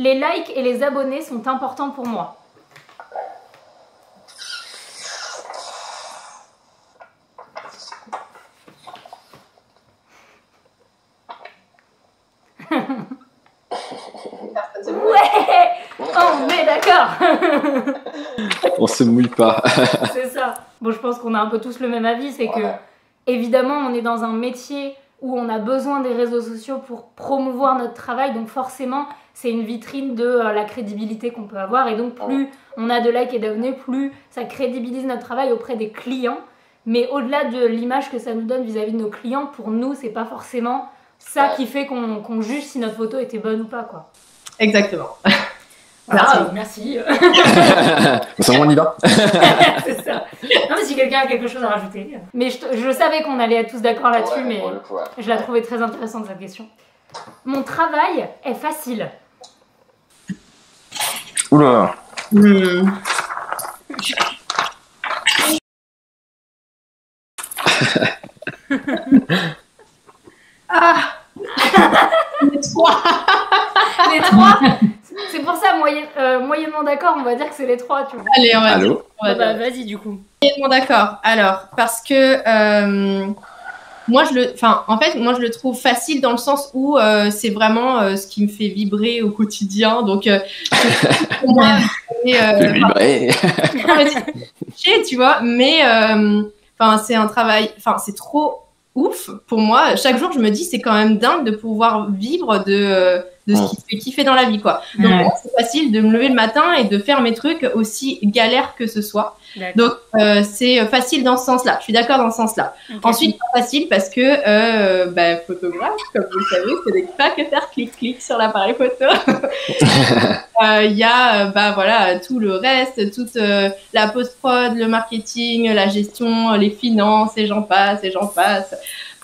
Les likes et les abonnés sont importants pour moi. Ouais, on est d'accord. On se mouille pas. C'est ça. Bon, je pense qu'on a un peu tous le même avis, c'est que évidemment on est dans un métier où on a besoin des réseaux sociaux pour promouvoir notre travail, donc forcément c'est une vitrine de la crédibilité qu'on peut avoir, et donc plus on a de likes et d'abonnés, plus ça crédibilise notre travail auprès des clients. Mais au-delà de l'image que ça nous donne vis-à-vis de nos clients, pour nous c'est pas forcément ça qui fait qu'on juge si notre photo était bonne ou pas, quoi. Exactement. Voilà, merci. Ça, on y va. C'est ça. Non, mais si quelqu'un a quelque chose à rajouter. Mais je savais qu'on allait être tous d'accord là-dessus, mais je la trouvais très intéressante, cette question. Mon travail est facile. Oula. Ah. Les trois. Les trois. C'est pour ça, moyennement d'accord, on va dire que c'est les trois, tu vois. Allez, on va dire. Bah, vas-y, du coup. Moyennement d'accord. Alors, parce que moi, je le trouve facile dans le sens où c'est vraiment ce qui me fait vibrer au quotidien. Donc, pour moi, vibrer. Tu vois, mais c'est un travail, c'est trop ouf pour moi. Chaque jour, je me dis, c'est quand même dingue de pouvoir vivre de ce qui te fait kiffer dans la vie, quoi. Donc, c'est facile de me lever le matin et de faire mes trucs aussi galères que ce soit. Donc, c'est facile dans ce sens-là. Je suis d'accord dans ce sens-là. Okay. Ensuite, pas facile parce que photographe, comme vous le savez, c'est pas que faire clic-clic sur l'appareil photo. Il y a tout le reste, toute la post-prod, le marketing, la gestion, les finances, et j'en passe.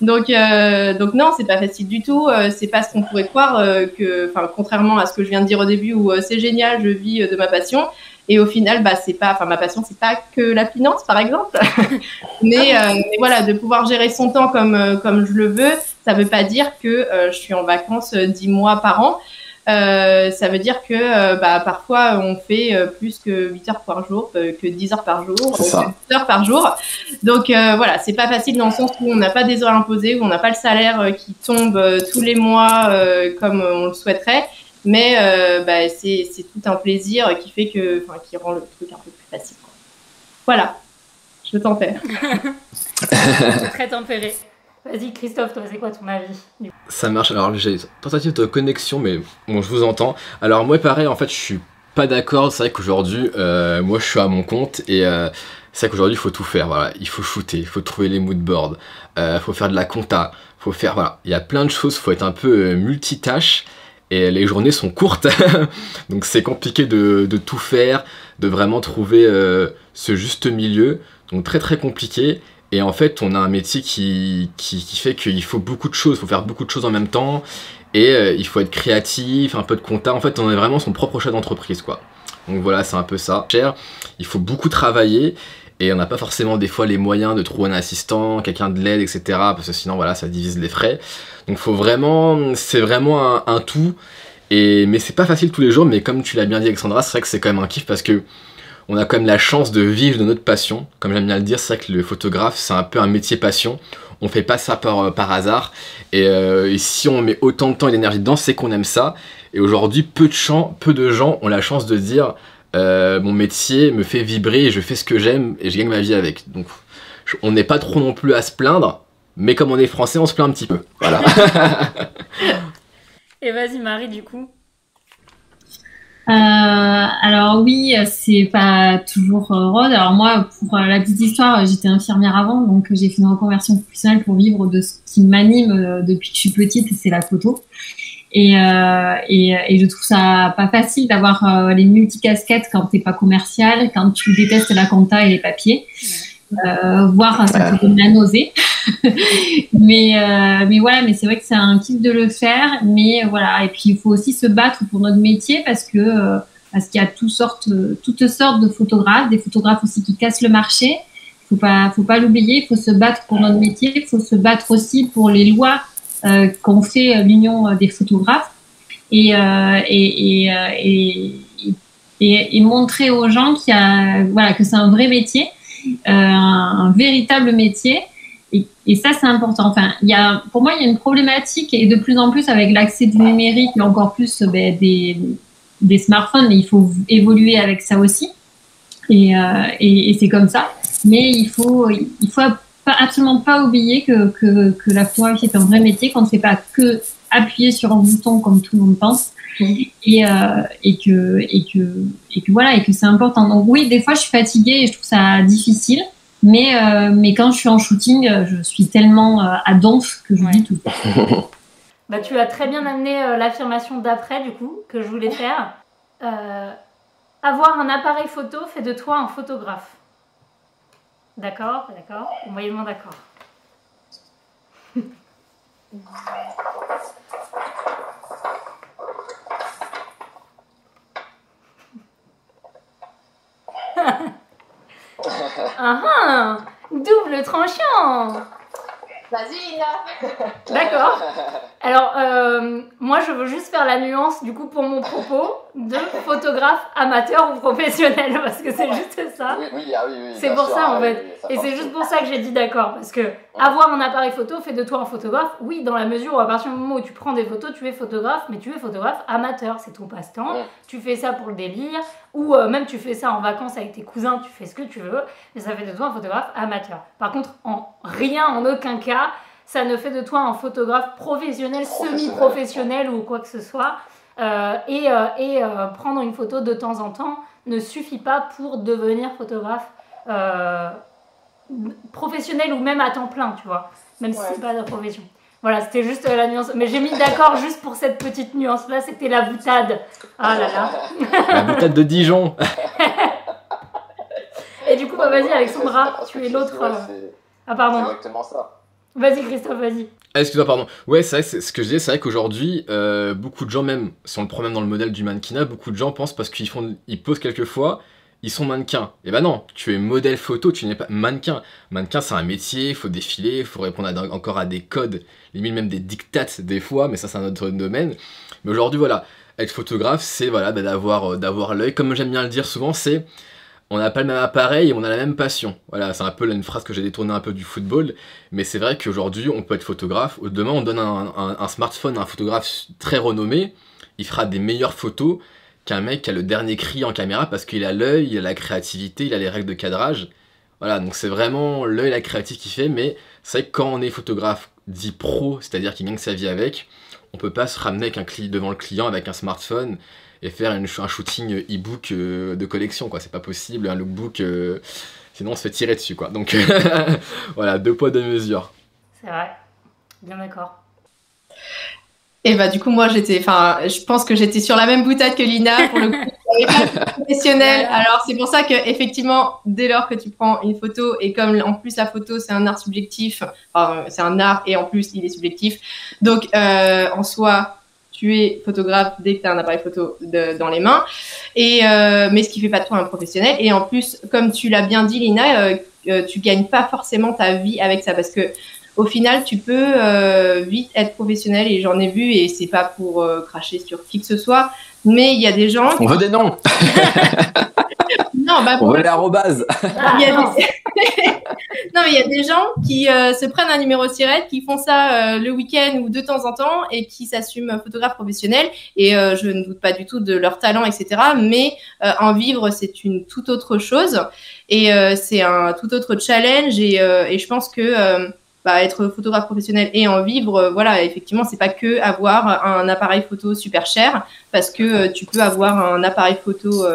Donc non, c'est pas facile du tout. C'est pas ce qu'on pourrait croire contrairement à ce que je viens de dire au début où c'est génial, je vis de ma passion. Et au final, ma passion, c'est pas que la finance, par exemple. mais voilà, de pouvoir gérer son temps comme je le veux, ça veut pas dire que je suis en vacances 10 mois par an. Ça veut dire que parfois on fait plus que 8 heures par jour, que 10 heures par jour, 10 heures par jour. Donc voilà, c'est pas facile dans le sens où on n'a pas des horaires imposés, où on n'a pas le salaire qui tombe tous les mois comme on le souhaiterait. Mais c'est tout un plaisir qui rend le truc un peu plus facile. Voilà, je tempère. C'est très tempéré. Vas-y Christophe, toi c'est quoi ton avis? Ça marche, alors j'ai une tentative de connexion mais bon je vous entends. Alors moi pareil en fait je suis pas d'accord, c'est vrai qu'aujourd'hui moi je suis à mon compte et c'est vrai qu'aujourd'hui il faut tout faire, voilà. Il faut shooter, il faut trouver les moodboards, faut faire de la compta, faut faire, voilà, il y a plein de choses, faut être un peu multitâche et les journées sont courtes donc c'est compliqué de tout faire, de vraiment trouver ce juste milieu, donc très très compliqué. Et en fait, on a un métier qui fait qu'il faut beaucoup de choses, il faut faire beaucoup de choses en même temps, et il faut être créatif, un peu de compta. En fait, on est vraiment son propre chef d'entreprise, quoi. Donc voilà, c'est un peu ça. Il faut beaucoup travailler, et on n'a pas forcément des fois les moyens de trouver un assistant, quelqu'un de l'aide, etc. Parce que sinon, voilà, ça divise les frais. Donc c'est vraiment un tout. Mais c'est pas facile tous les jours, mais comme tu l'as bien dit, Alexandra, c'est vrai que c'est quand même un kiff parce que on a quand même la chance de vivre de notre passion. Comme j'aime bien le dire, c'est vrai que le photographe, c'est un peu un métier passion. On fait pas ça par hasard. Et si on met autant de temps et d'énergie dedans, c'est qu'on aime ça. Et aujourd'hui, peu de gens ont la chance de dire mon métier me fait vibrer et je fais ce que j'aime et je gagne ma vie avec. Donc on n'est pas trop non plus à se plaindre, mais comme on est français, on se plaint un petit peu. Voilà. Et vas-y Marie, du coup. Alors oui, c'est pas toujours rose. Alors moi, pour la petite histoire, j'étais infirmière avant, donc j'ai fait une reconversion professionnelle pour vivre de ce qui m'anime depuis que je suis petite, c'est la photo. Et je trouve ça pas facile d'avoir les multicasquettes quand t'es pas commercial, quand tu détestes la compta et les papiers. Voire ça peut donner la nausée. mais voilà, mais c'est vrai que c'est un kiff de le faire, mais voilà. Et puis il faut aussi se battre pour notre métier parce qu'il y a toutes sortes de photographes, des photographes aussi qui cassent le marché. Faut pas l'oublier. Il faut se battre pour notre métier. Il faut se battre aussi pour les lois qu'ont fait l'Union des photographes. et montrer aux gens que c'est un vrai métier, un véritable métier. Et ça, c'est important. Enfin, pour moi, il y a une problématique, et de plus en plus avec l'accès du numérique, et encore plus des smartphones, mais il faut évoluer avec ça aussi. Et c'est comme ça. Mais il faut absolument pas oublier que la photographie est un vrai métier, qu'on ne fait pas que appuyer sur un bouton comme tout le monde pense. Et que voilà, et que c'est important. Donc oui, des fois, je suis fatiguée et je trouve ça difficile. Mais quand je suis en shooting, je suis tellement à donf que je dis tout. Bah, tu as très bien amené l'affirmation d'après, du coup, que je voulais faire. Avoir un appareil photo fait de toi un photographe. D'accord, d'accord, moyennement d'accord. Double tranchant. Vas-y, Ina. D'accord. Alors, moi, je veux juste faire la nuance, du coup, pour mon propos, de photographe amateur ou professionnel, parce que c'est juste ça. Oui, c'est pour ça, en fait. Et c'est juste pour ça que j'ai dit d'accord, parce que avoir un appareil photo fait de toi un photographe, oui, dans la mesure où à partir du moment où tu prends des photos, tu es photographe, mais tu es photographe amateur, c'est ton passe-temps. Tu fais ça pour le délire, ou même tu fais ça en vacances avec tes cousins, tu fais ce que tu veux, mais ça fait de toi un photographe amateur. Par contre, en aucun cas, ça ne fait de toi un photographe professionnel, semi-professionnel ou quoi que ce soit. Prendre une photo de temps en temps ne suffit pas pour devenir photographe professionnel ou même à temps plein, tu vois. Même si c'est pas la profession. Voilà, c'était juste la nuance. Mais j'ai mis d'accord juste pour cette petite nuance-là, c'était la boutade. Ah là là. La boutade de Dijon. Et du coup, vas-y Alexandra, tu es l'autre... Ah pardon. C'est exactement ça. Vas-y Christophe, vas-y. Excuse-moi, pardon. Ouais, c'est vrai, c'est ce que je disais, c'est vrai qu'aujourd'hui, beaucoup de gens, même si on le prend même dans le modèle du mannequinat, beaucoup de gens pensent parce ils posent quelquefois, ils sont mannequins. Et ben non, tu es modèle photo, tu n'es pas mannequin. Mannequin, c'est un métier, il faut défiler, il faut répondre encore à des codes, limite même des dictates des fois, mais ça c'est un autre domaine. Mais aujourd'hui, voilà, être photographe, c'est d'avoir l'œil. Comme j'aime bien le dire souvent, c'est... On n'a pas le même appareil et on a la même passion. Voilà, c'est un peu une phrase que j'ai détournée un peu du football, mais c'est vrai qu'aujourd'hui, on peut être photographe. Demain, on donne un smartphone à un photographe très renommé, il fera des meilleures photos qu'un mec qui a le dernier cri en caméra parce qu'il a l'œil, il a la créativité, il a les règles de cadrage. Voilà, donc c'est vraiment l'œil et la créativité qui fait, mais c'est vrai que quand on est photographe dit pro, c'est-à-dire qu'il gagne sa vie avec, on peut pas se ramener devant le client avec un smartphone et faire un shooting e-book de collection, quoi. C'est pas possible, un lookbook, sinon on se fait tirer dessus, quoi. Donc voilà, 2 poids 2 mesures. C'est vrai, bien d'accord. Et bah du coup moi je pense que j'étais sur la même boutade que Lina pour le coup. Pas professionnel. Alors c'est pour ça que effectivement dès lors que tu prends une photo et comme en plus la photo c'est un art subjectif, c'est un art et en plus il est subjectif. Donc en soi tu es photographe dès que tu as un appareil photo dans les mains, mais ce qui fait pas de toi un professionnel. Et en plus, comme tu l'as bien dit, Lina, tu gagnes pas forcément ta vie avec ça, parce que au final, tu peux vite être professionnel, et j'en ai vu, et c'est pas pour cracher sur qui que ce soit, mais il y a des gens... On veut des noms. Non, on veut les arrobase. Non, mais il y a des gens qui se prennent un numéro SIRET, qui font ça le week-end ou de temps en temps et qui s'assument photographe professionnel. Et je ne doute pas du tout de leur talent, etc. Mais en vivre, c'est une toute autre chose. Et c'est un tout autre challenge. Et je pense que être photographe professionnel et en vivre, voilà, effectivement, c'est pas que avoir un appareil photo super cher, parce que tu peux avoir un appareil photo...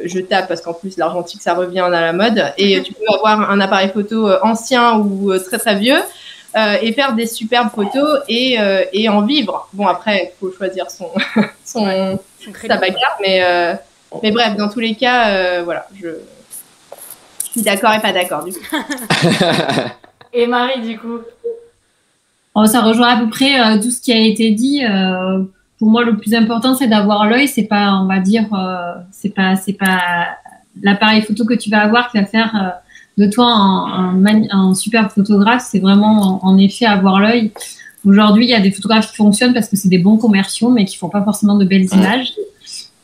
jetable, parce qu'en plus l'argentique ça revient à la mode, et tu peux avoir un appareil photo ancien ou très très vieux et faire des superbes photos et en vivre. Bon, après il faut choisir sa bagarre, mais bref, dans tous les cas voilà, je suis d'accord et pas d'accord du coup. Et Marie, du coup ça rejoint à peu près tout ce qui a été dit. Pour moi, le plus important, c'est d'avoir l'œil. C'est pas, on va dire, c'est pas l'appareil photo que tu vas avoir qui va faire de toi un super photographe. C'est vraiment, en effet, avoir l'œil. Aujourd'hui, il y a des photographes qui fonctionnent parce que c'est des bons commerciaux, mais qui font pas forcément de belles images.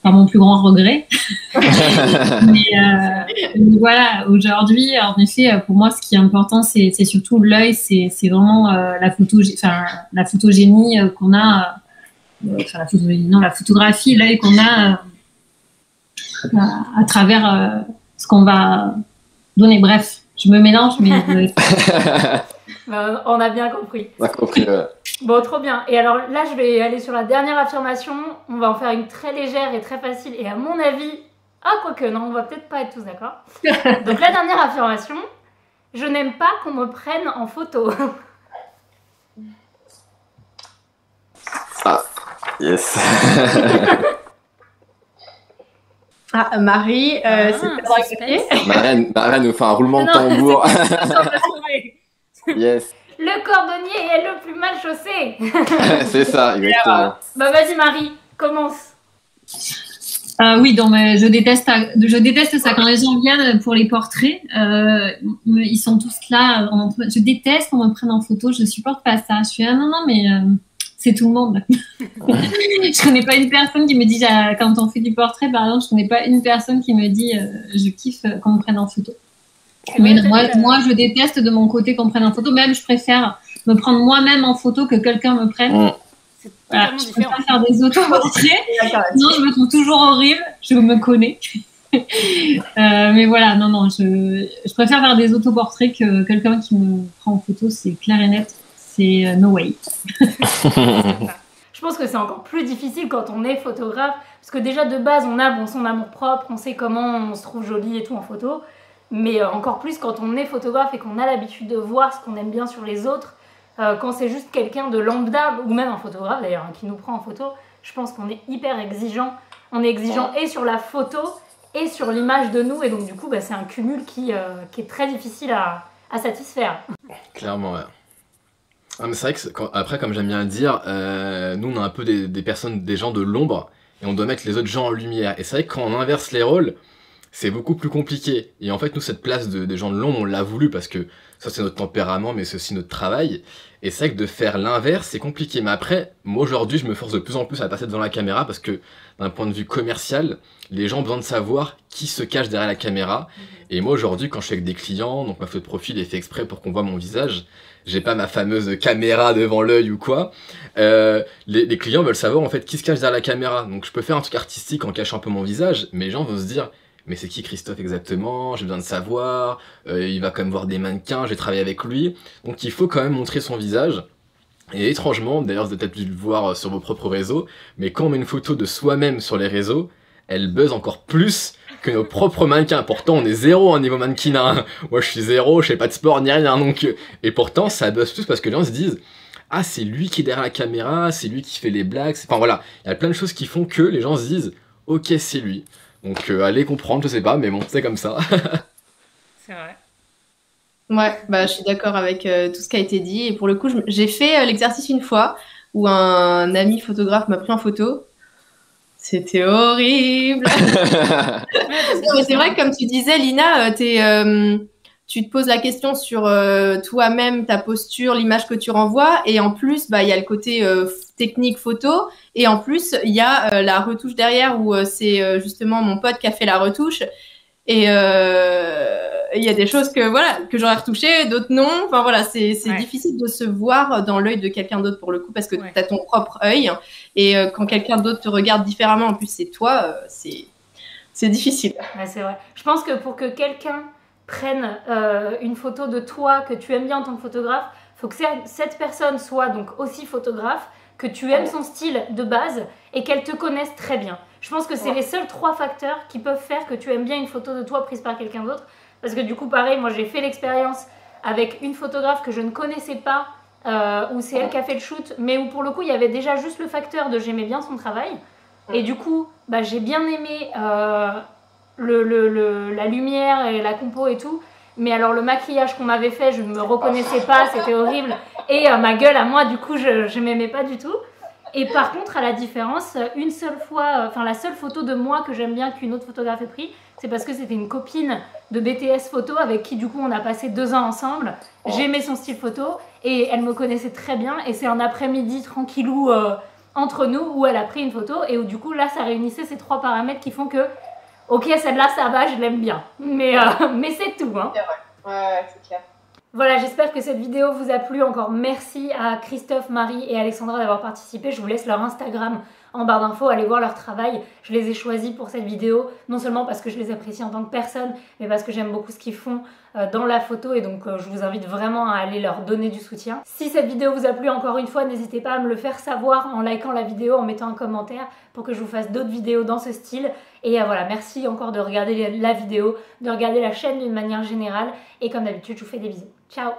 Pas mon plus grand regret. mais voilà, aujourd'hui, en effet, pour moi, ce qui est important, c'est surtout l'œil, c'est vraiment la photogénie qu'on a, la photographie, l'œil qu'on a à travers ce qu'on va donner. Bref, je me mélange, mais on a bien compris. On a compris. Bon, trop bien. Et alors là, je vais aller sur la dernière affirmation. On va en faire une très légère et très facile. Et à mon avis, quoique, non, on va peut-être pas être tous d'accord. Donc la dernière affirmation, je n'aime pas qu'on me prenne en photo. Ah, yes. Marie, c'est Marie nous fait un roulement de tambour. Yes. Le cordonnier est le plus mal chaussé. C'est ça, exactement. Bah vas-y Marie, commence. Oui, donc je déteste ça quand les gens viennent pour les portraits. Ils sont tous là. Je déteste qu'on me prenne en photo. Je supporte pas ça. Je suis non, mais c'est tout le monde. Je connais pas une personne qui me dit quand on fait du portrait, par exemple, je connais pas une personne qui me dit je kiffe qu'on me prenne en photo. Mais moi, je déteste de mon côté qu'on me prenne en photo. Même, je préfère me prendre moi-même en photo que quelqu'un me prenne. Voilà, je préfère faire des autoportraits. Non, je me trouve toujours horrible. Je me connais. Mais voilà, non, je préfère faire des autoportraits que quelqu'un qui me prend en photo. C'est clair et net. C'est no way. Je pense que c'est encore plus difficile quand on est photographe. Parce que déjà, de base, on a son amour propre. On sait comment on se trouve jolie et tout en photo. Mais encore plus quand on est photographe et qu'on a l'habitude de voir ce qu'on aime bien sur les autres, quand c'est juste quelqu'un de lambda, ou même un photographe d'ailleurs, qui nous prend en photo, je pense qu'on est hyper exigeant. On est exigeant et sur la photo et sur l'image de nous, et donc du coup c'est un cumul qui est très difficile à satisfaire. Clairement, ouais. Ah, mais c'est vrai que après, comme j'aime bien le dire, nous on a un peu des gens de l'ombre, et on doit mettre les autres gens en lumière. Et c'est vrai que quand on inverse les rôles, c'est beaucoup plus compliqué. Et en fait, nous, cette place des gens de l'ombre, on l'a voulu parce que ça, c'est notre tempérament, mais c'est aussi notre travail. Et c'est vrai que de faire l'inverse, c'est compliqué. Mais après, moi, aujourd'hui, je me force de plus en plus à passer devant la caméra parce que, d'un point de vue commercial, les gens ont besoin de savoir qui se cache derrière la caméra. Et moi, aujourd'hui, quand je suis avec des clients, donc ma photo de profil est fait exprès pour qu'on voit mon visage. J'ai pas ma fameuse caméra devant l'œil ou quoi. Les clients veulent savoir, en fait, qui se cache derrière la caméra. Donc, je peux faire un truc artistique en cachant un peu mon visage, mais les gens vont se dire... Mais c'est qui Christophe exactement? J'ai besoin de savoir. Il va quand même voir des mannequins, j'ai travaillé avec lui. Donc il faut quand même montrer son visage. Et étrangement, d'ailleurs vous avez peut-être dû le voir sur vos propres réseaux, mais quand on met une photo de soi-même sur les réseaux, elle buzz encore plus que nos propres mannequins. Pourtant on est zéro niveau mannequinat. Moi je suis zéro, je fais pas de sport ni rien. Donc... Et pourtant ça buzz plus parce que les gens se disent ah c'est lui qui est derrière la caméra, c'est lui qui fait les blagues. Enfin voilà, il y a plein de choses qui font que les gens se disent ok c'est lui. Donc allez comprendre, je sais pas, mais bon, c'est comme ça. C'est vrai. Ouais, je suis d'accord avec tout ce qui a été dit. Et pour le coup, j'ai fait l'exercice une fois où un ami photographe m'a pris en photo. C'était horrible. Non, mais c'est vrai que comme tu disais, Lina, tu te poses la question sur toi-même, ta posture, l'image que tu renvoies. Et en plus, il y a le côté technique photo. Et en plus, il y a la retouche derrière où c'est justement mon pote qui a fait la retouche. Et il y a des choses que j'aurais retouchées, d'autres non. Enfin voilà, c'est difficile de se voir dans l'œil de quelqu'un d'autre pour le coup parce que tu as ton propre œil. Et quand quelqu'un d'autre te regarde différemment, en plus c'est toi, c'est difficile. Ouais, c'est vrai. Je pense que pour que quelqu'un prenne une photo de toi que tu aimes bien en tant que photographe, il faut que cette personne soit donc aussi photographe, que tu aimes son style de base et qu'elle te connaisse très bien. Je pense que c'est les seuls 3 facteurs qui peuvent faire que tu aimes bien une photo de toi prise par quelqu'un d'autre. Parce que du coup, pareil, moi j'ai fait l'expérience avec une photographe que je ne connaissais pas, où c'est elle qui a fait le shoot, mais où pour le coup, il y avait déjà juste le facteur de j'aimais bien son travail. Et du coup, j'ai bien aimé la lumière et la compo et tout. Mais alors le maquillage qu'on m'avait fait, je ne me reconnaissais pas, c'était horrible. Et ma gueule à moi, du coup, je m'aimais pas du tout. Et par contre, à la différence, une seule fois, enfin la seule photo de moi que j'aime bien qu'une autre photographe ait pris, c'est parce que c'était une copine de BTS Photo avec qui du coup on a passé 2 ans ensemble. J'aimais son style photo et elle me connaissait très bien et c'est un après-midi tranquillou entre nous où elle a pris une photo et où du coup là ça réunissait ces 3 paramètres qui font que ok, celle-là ça va, je l'aime bien. Mais c'est tout. Hein. C'est vrai. Ouais, c'est clair. Voilà, j'espère que cette vidéo vous a plu. Encore merci à Christophe, Marie et Alexandra d'avoir participé. Je vous laisse leur Instagram en barre d'infos, allez voir leur travail. Je les ai choisis pour cette vidéo, non seulement parce que je les apprécie en tant que personne, mais parce que j'aime beaucoup ce qu'ils font dans la photo et donc je vous invite vraiment à aller leur donner du soutien. Si cette vidéo vous a plu, encore une fois, n'hésitez pas à me le faire savoir en likant la vidéo, en mettant un commentaire pour que je vous fasse d'autres vidéos dans ce style. Et voilà, merci encore de regarder la vidéo, de regarder la chaîne d'une manière générale et comme d'habitude, je vous fais des bisous. Ciao!